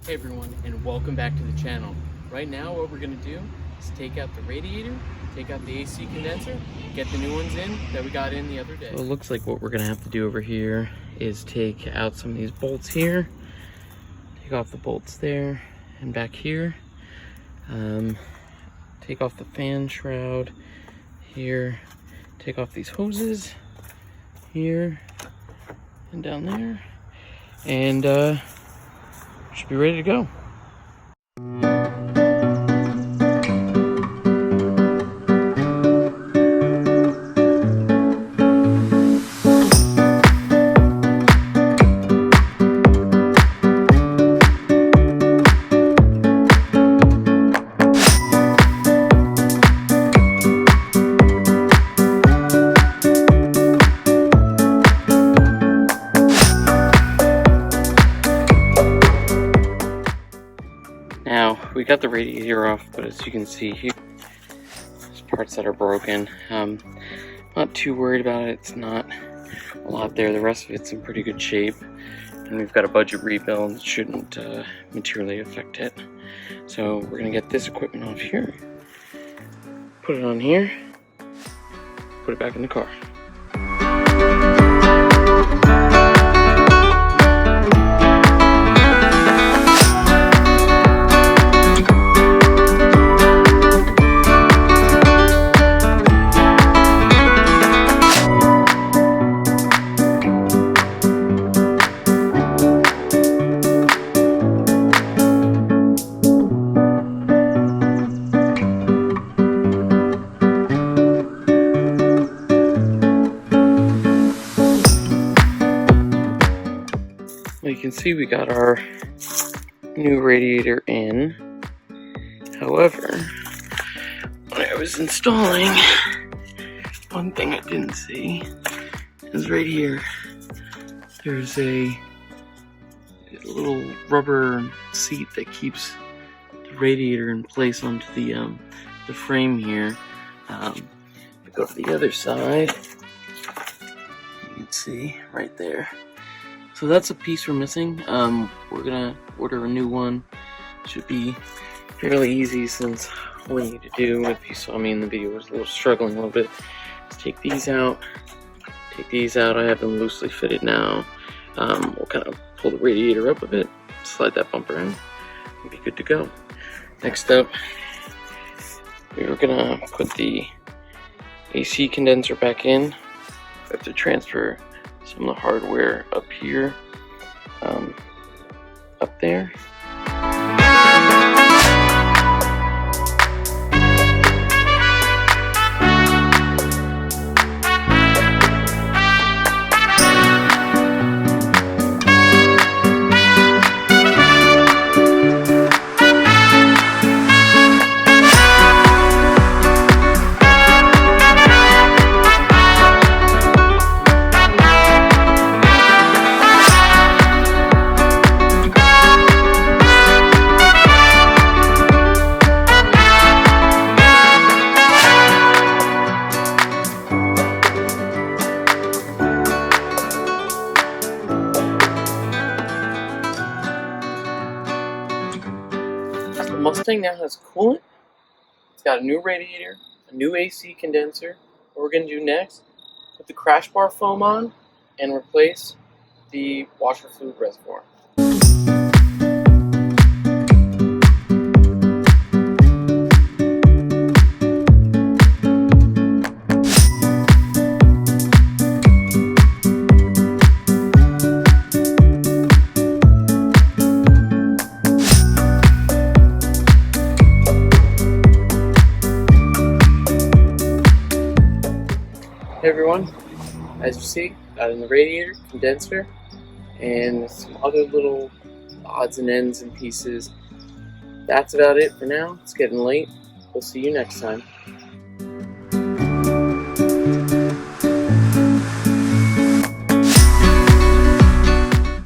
Hey everyone, and welcome back to the channel. Right now what we're going to do is take out the radiator, take out the AC condenser, get the new ones in that we got in the other day. So it looks like what we're going to have to do over here is take out some of these bolts here, take off the bolts there and back here, take off the fan shroud here, take off these hoses here and down there, and should be ready to go. Now, we got the radiator off, but as you can see here, there's parts that are broken. Not too worried about it. It's not a lot there. The rest of it's in pretty good shape. And we've got a budget rebuild that shouldn't materially affect it. So we're gonna get this equipment off here, put it on here, put it back in the car. You can see we got our new radiator in. However, when I was installing, one thing I didn't see is right here. There's a little rubber seat that keeps the radiator in place onto the frame here. If we go to the other side, you can see right there. So that's a piece we're missing. We're gonna order a new one. Should be fairly easy, since all we need to do, if you saw me in the video, was struggling a little bit, is take these out. Take these out. I have them loosely fitted now. We'll kind of pull the radiator up a bit, slide that bumper in, and be good to go. Next up, we're gonna put the AC condenser back in. I have to transfer some of the hardware up here, up there. The Mustang now has coolant. It's got a new radiator, a new AC condenser. What we're going to do next, put the crash bar foam on and replace the washer fluid reservoir. Hey everyone, as you see, got in the radiator, condenser, and some other little odds and ends and pieces. That's about it for now. It's getting late. We'll see you next time.